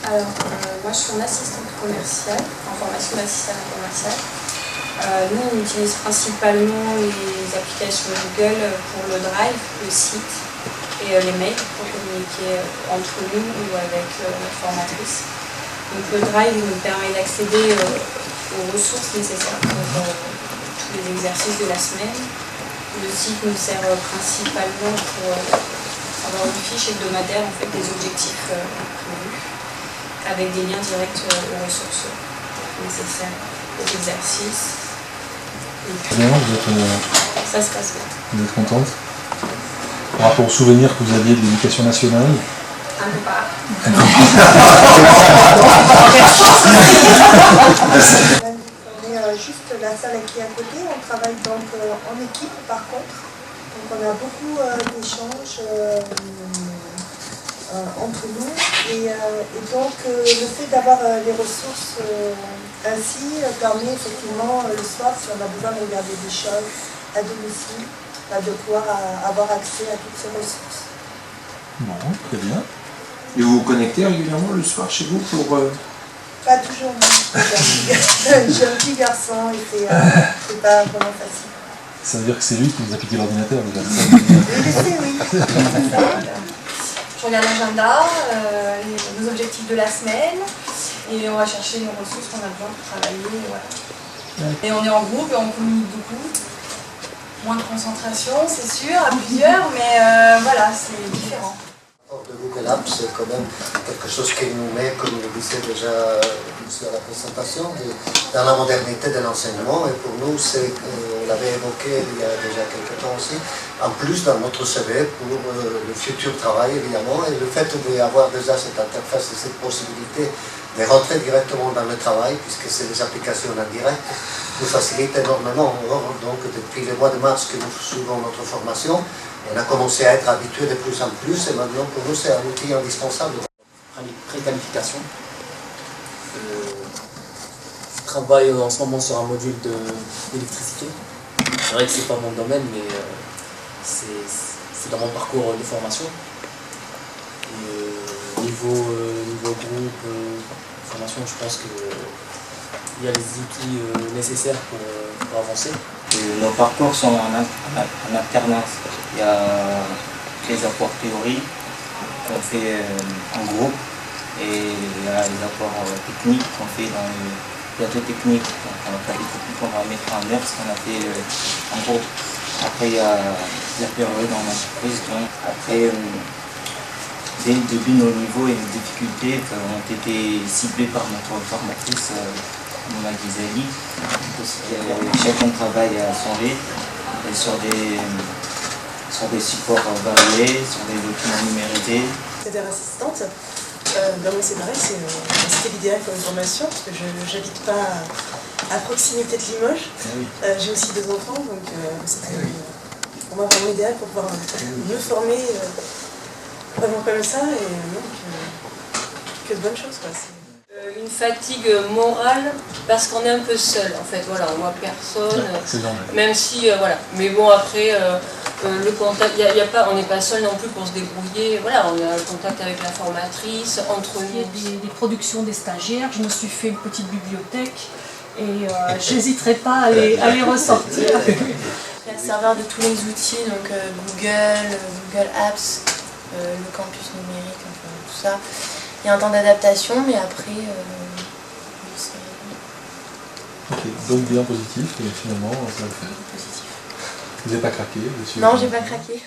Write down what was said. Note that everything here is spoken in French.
Alors, moi je suis en assistante commerciale, en formation d'assistante commerciale. Nous, on utilise principalement les applications Google pour le Drive, le site et les mails pour communiquer entre nous ou avec notre formatrice. Donc le Drive nous permet d'accéder aux ressources nécessaires pour tous les exercices de la semaine. Le site nous sert principalement pour avoir une fiche hebdomadaire en fait, des objectifs prévus, avec des liens directs aux ressources nécessaires aux exercices. Bien, Ça se passe bien. Vous êtes contente? Par rapport aux souvenirs que vous aviez de l'éducation nationale? Un peu pas. On est juste la salle qui est à côté, on travaille donc en équipe par contre. Donc on a beaucoup d'échanges entre nous et donc le fait d'avoir les ressources ainsi permet effectivement le soir, si on a besoin de regarder des choses à domicile, de pouvoir avoir accès à toutes ces ressources. Bon, très bien. Et vous vous connectez régulièrement le soir chez vous pour... Pas toujours, non. J'ai un petit garçon et c'est pas vraiment facile. Ça veut dire que c'est lui qui vous a piqué l'ordinateur déjà. Oui. Je regarde l'agenda, nos objectifs de la semaine, et on va chercher nos ressources qu'on a besoin pour travailler. Voilà. Et on est en groupe et on communique beaucoup. Moins de concentration, c'est sûr, à plusieurs, mais voilà, c'est différent. De Google Apps, c'est quand même quelque chose qui nous met, comme le disait déjà sur la présentation, dans la modernité de l'enseignement. Et pour nous, on l'avait évoqué il y a déjà quelques temps aussi, en plus dans notre CV pour le futur travail évidemment. Et le fait d'avoir déjà cette interface et cette possibilité de rentrer directement dans le travail, puisque c'est des applications en direct, nous facilite énormément. Donc depuis le mois de mars que nous suivons notre formation, on a commencé à être habitué de plus en plus et maintenant pour nous c'est un outil indispensable. Préqualification. Je travaille en ce moment sur un module d'électricité. C'est vrai que c'est pas mon domaine, mais c'est dans mon parcours de formation. Et niveau groupe, formation, je pense qu'il y a les outils nécessaires pour avancer. Nos parcours sont en alternance. Il y a les apports théoriques qu'on fait en groupe et il y a les apports techniques qu'on fait dans le plateau technique. Donc on va faire des techniques qu'on va mettre en œuvre, ce qu'on a fait en groupe. Après il y a la période en entreprise. Donc après, dès le début, nos niveaux et nos difficultés ont été ciblés par notre formatrice. Mona Ghizali, chacun travaille à son rythme et sur des supports variés, sur des documents numérisés. C'est-à-dire assistante, moi c'est pareil, c'était l'idéal comme formation parce que je n'habite pas à proximité de Limoges. J'ai aussi 2 enfants, donc c'était pour moi vraiment idéal pour pouvoir me former vraiment comme ça et donc que de bonnes choses quoi. Une fatigue morale parce qu'on est un peu seul en fait, voilà, on voit personne, même si voilà, mais bon après le contact, on n'est pas seul non plus pour se débrouiller, voilà, on a le contact avec la formatrice, entre nous. Il y a des productions des stagiaires, je me suis fait une petite bibliothèque et j'hésiterai pas à les ressortir. Il y a le serveur de tous les outils, donc Google Apps, le campus numérique, enfin, tout ça. Il y a un temps d'adaptation, mais après, c'est... Ok, donc bien positif, et finalement, ça va le faire. Positif. Vous n'avez pas craqué dessus? Non, j'ai pas craqué.